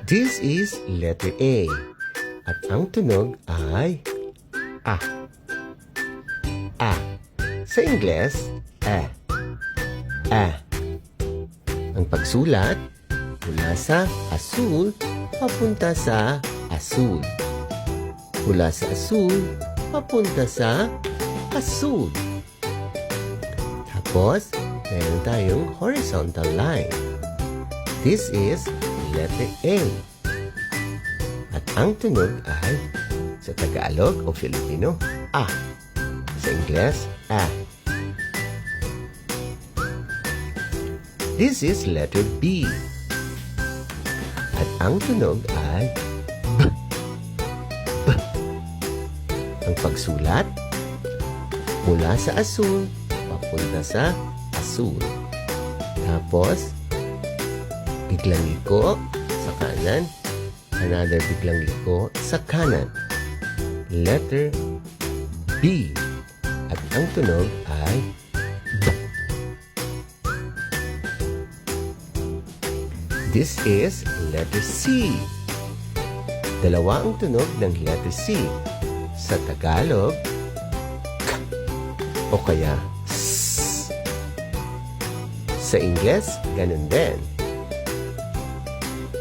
This is letter A. At ang tunog ay A. A. Sa Ingles, A. A. Ang pagsulat, mula sa asul, papunta sa asul. Mula sa asul, papunta sa asul. Tapos, meron tayong horizontal line. This is letter A. At ang tunog ay, sa Tagalog o Filipino, A. Sa Ingles, A. This is letter B. At ang tunog ay B. B. Ang pagsulat, mula sa asul, papunta sa asul. Tapos, biglang liko sa kanan, another biglang liko sa kanan. Letter B. At ang tunog ay B. This is letter C. Dalawa ang tunog ng letter C. Sa Tagalog, K. O kaya S. Sa Ingles, ganun din.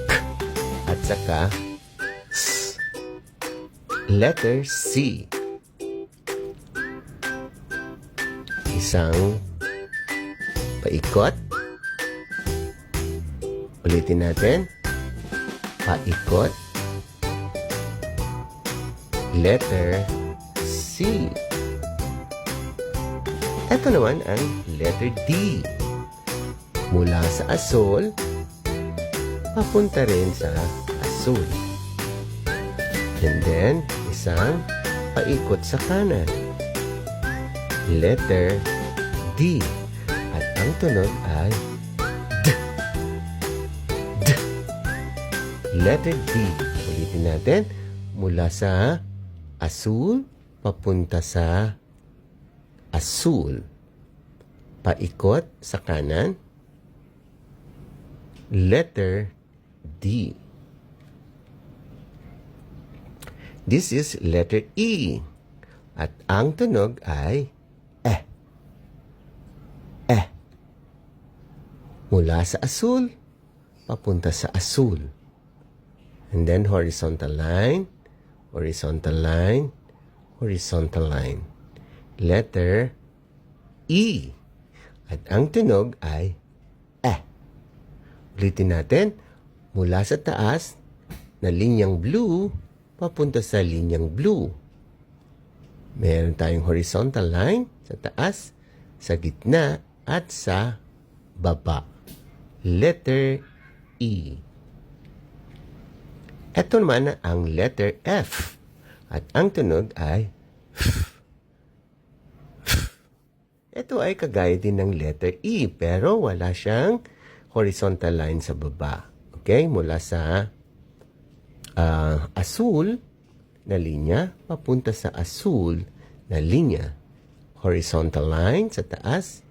K. At saka S. Letter C. Isang paikot. Ulitin natin. Paikot. Letter C. Ito naman ang letter D. Mula sa asul, papunta rin sa asul. And then, isang paikot sa kanan. Letter D. At ang tunog ay D. D. Letter D. Ulitin natin. Mula sa asul, papunta sa asul. Paikot sa kanan. Letter D. This is letter E. At ang tunog ay E. E. Mula sa asul, papunta sa asul. And then horizontal line, horizontal line, horizontal line. Letter E. At ang tunog ay E. Ulitin natin. Mula sa taas na linyang blue, papunta sa linyang blue. Meron tayong horizontal line sa taas, sa gitna, at sa baba. Letter E. Ito naman ang letter F. At ang tunog ay F. F. Ito ay kagaya din ng letter E, pero wala siyang horizontal line sa baba. Okay? Mula sa asul na linya, papunta sa asul na linya. Horizontal line sa taas,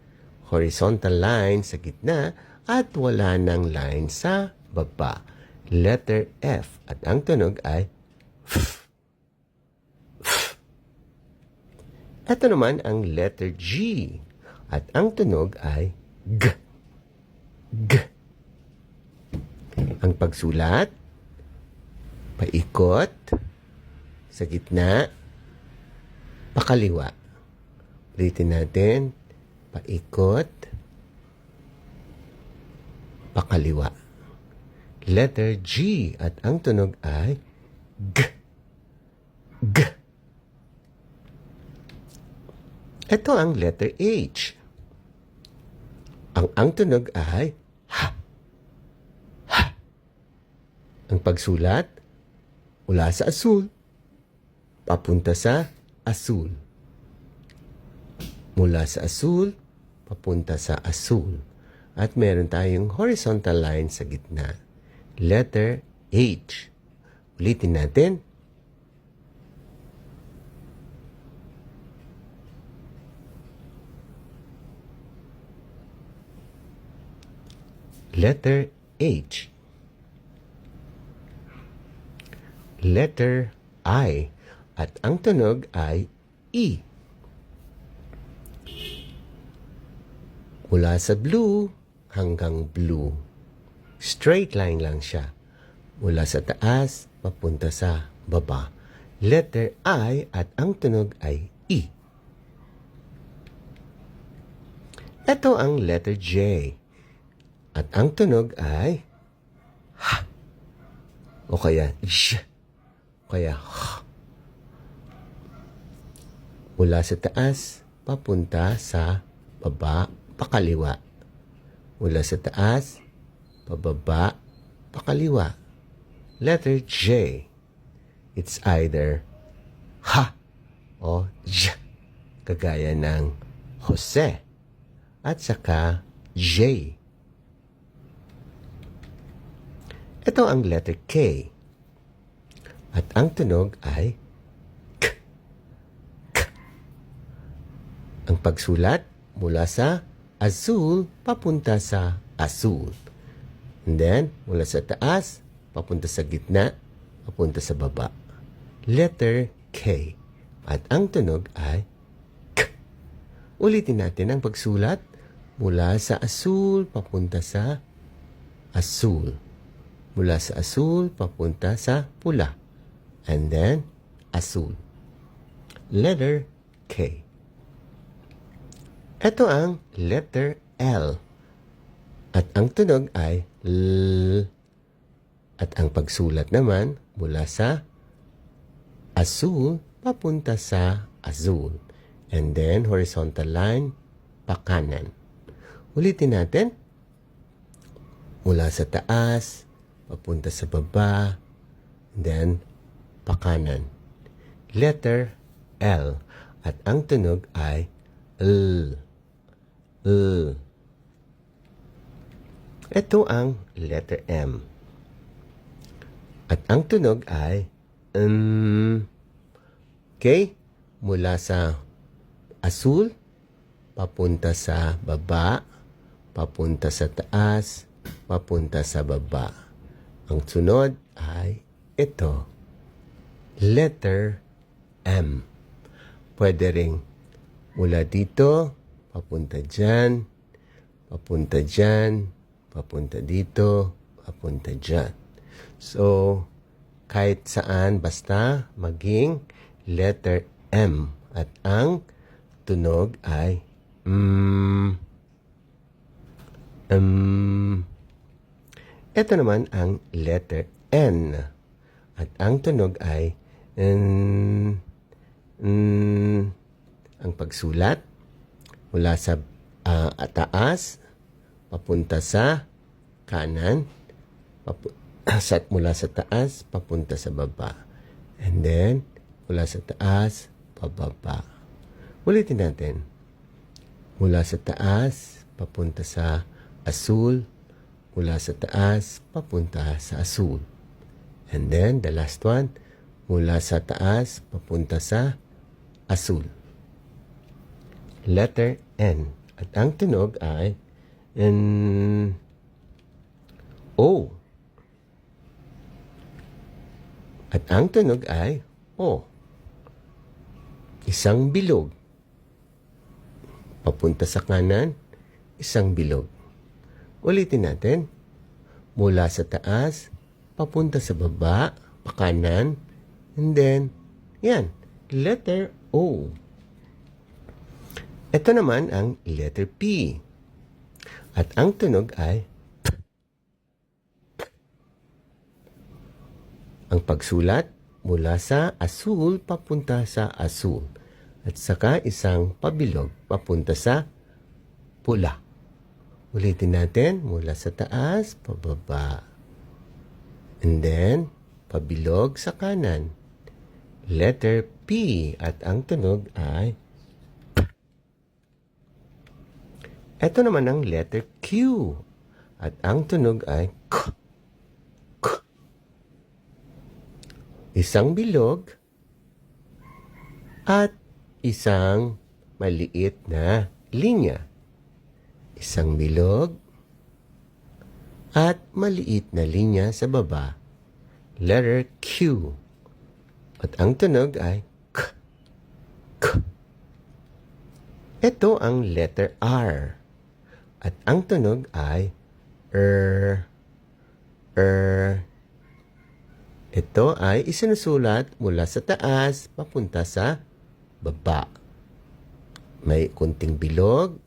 horizontal line sa gitna, at wala ng line sa baba. Letter F. At ang tunog ay F. F. Ito naman ang letter G. At ang tunog ay G. G. Ang pagsulat, paikot, sa gitna, pakaliwa. Ulitin natin, paikot, pakaliwa. Letter G. At ang tunog ay G. G. Ito ang letter H. Ang tunog ay H. H. Ang pagsulat, mula sa asul, papunta sa asul. Mula sa asul, papunta sa asul. At meron tayong horizontal line sa gitna. Letter H. Ulitin natin. Letter H. letter I. At ang tunog ay E. Mula sa blue hanggang blue. Straight line lang siya. Mula sa taas, papunta sa baba. Letter I at ang tunog ay E. Ito ang letter J. At ang tunog ay H. O kaya J. O kaya H. Mula sa taas, papunta sa baba, pakaliwa. Mula sa taas, pababa, pakaliwa. Letter J. It's either H o J. Kagaya ng Jose. At saka J. Ito ang letter K. At ang tunog ay K. K. Ang pagsulat mula sa azul papunta sa azul. And then, mula sa taas, papunta sa gitna, papunta sa baba. Letter K. At ang tunog ay K. Ulitin natin ang pagsulat mula sa azul papunta sa azul. Mula sa azul papunta sa pula. And then, azul. Letter K. Ito ang letter L. At ang tunog ay L. At ang pagsulat naman mula sa azul papunta sa azul. And then, horizontal line, pakanan. Ulitin natin. Mula sa taas, papunta sa baba, then pakanan. Letter L. At ang tunog ay L. L. Ito ang letter M. At ang tunog ay Okay? Mula sa azul, papunta sa baba, papunta sa taas, papunta sa baba. Ang sunod ay ito. Letter M. Pwede ring mula dito, papunta dyan, papunta dyan, papunta dito, papunta dyan. So, kahit saan basta maging letter M. At ang tunog ay Ito naman ang letter N. At ang tunog ay ang pagsulat mula sa taas papunta sa kanan, mula sa taas papunta sa baba, and then mula sa taas pababa. Ulitin natin. Mula sa taas papunta sa azul, mula sa taas papunta sa azul, and then the last one, mula sa taas papunta sa azul. Letter N. At ang tunog ay O. At ang tunog ay O. Isang bilog. Papunta sa kanan, isang bilog. Ulitin natin. Mula sa taas, papunta sa baba, pakanan, and then, yan, letter O. Ito naman ang letter P. At ang tunog ay P. Ang pagsulat mula sa azul papunta sa azul. At saka isang pabilog papunta sa pula. Ulitin natin mula sa taas, pababa. And then, pabilog sa kanan. Letter P. At ang tunog ay Ito naman ang letter Q. At ang tunog ay K. K. Isang bilog at isang maliit na linya. Isang bilog at maliit na linya sa baba. Letter Q. At ang tunog ay k, k. Ito ang letter R. At ang tunog ay er. Ito ay isinusulat mula sa taas papunta sa baba. May kunting bilog,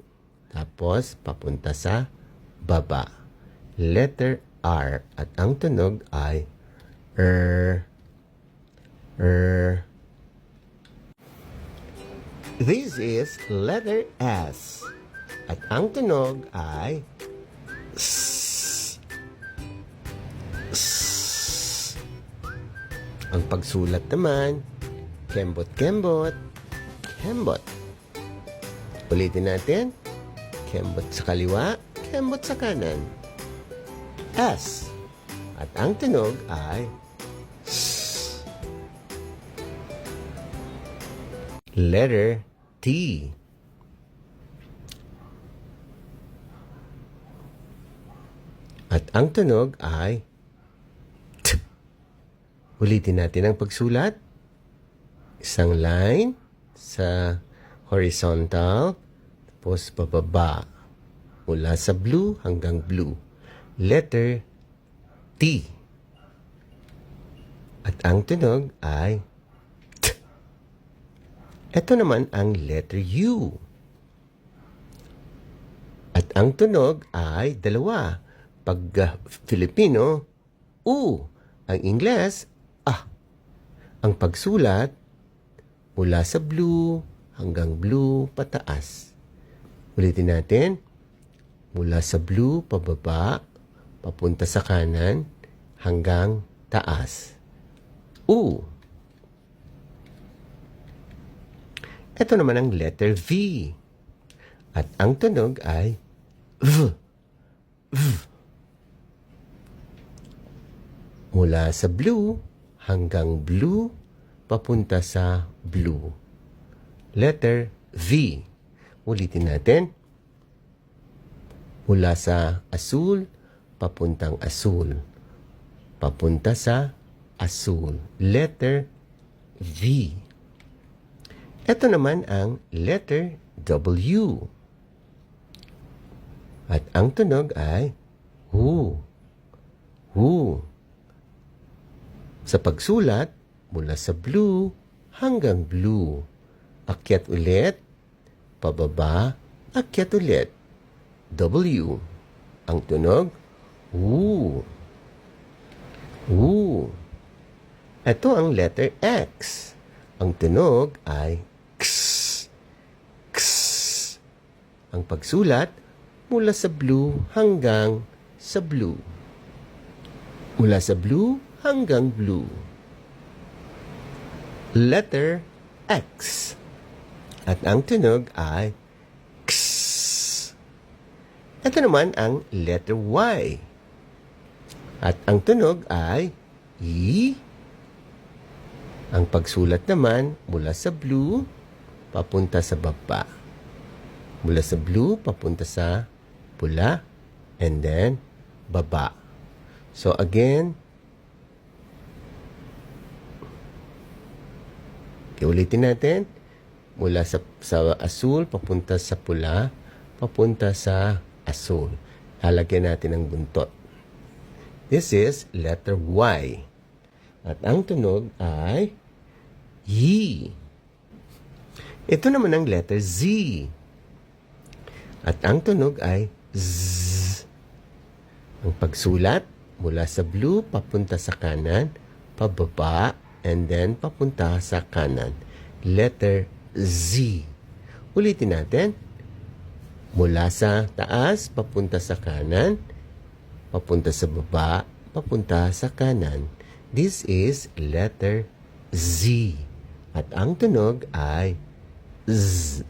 tapos papunta sa baba. Letter R. At ang tunog ay This is letter S. At ang tunog ay S. S. Ang pagsulat naman, kembot-kembot, kembot. Ulitin natin. Kembot sa kaliwa, kembot sa kanan. S. At ang tunog ay S. Letter T. At ang tunog ay T. Ulitin natin ang pagsulat. Isang line sa horizontal, tapos pababa. Mula sa blue hanggang blue. Letter T. At ang tunog ay T. Ito naman ang letter U. At ang tunog ay dalawa. Pag Filipino, U. Ang Ingles, A. Ang pagsulat, mula sa blue hanggang blue pataas. Ulitin natin. Mula sa blue pababa, papunta sa kanan, hanggang taas. U. Ito naman ang letter V. At ang tunog ay V. V. Mula sa blue hanggang blue, papunta sa blue. Letter V. Ulitin natin. Mula sa asul, papuntang asul. Papunta sa asul. Letter V. Ito naman ang letter W. At ang tunog ay Hu. Hu. Sa pagsulat, mula sa blue hanggang blue. Akyat ulit, pababa, akyat ulit. W. Ang tunog, Wu. Wu. Ito ang letter X. Ang tunog ay X. X. Ang pagsulat, mula sa blue hanggang sa blue. Mula sa blue hanggang blue. Letter X. At ang tunog ay X. Ito naman ang letter Y. At ang tunog ay Y. Ang pagsulat naman mula sa blue papunta sa baba. Mula sa blue papunta sa pula and then baba. So again, ulitin natin. Mula sa asul, papunta sa pula, papunta sa asul. Lalagyan natin ang buntot. This is letter Y. At ang tunog ay Y. Ito naman ang letter Z. At ang tunog ay Z. Ang pagsulat, mula sa blue, papunta sa kanan, pababa, and then papunta sa kanan. Letter Z. Ulitin natin. Mula sa taas, papunta sa kanan, papunta sa baba, papunta sa kanan. This is letter Z. At ang tunog ay Z.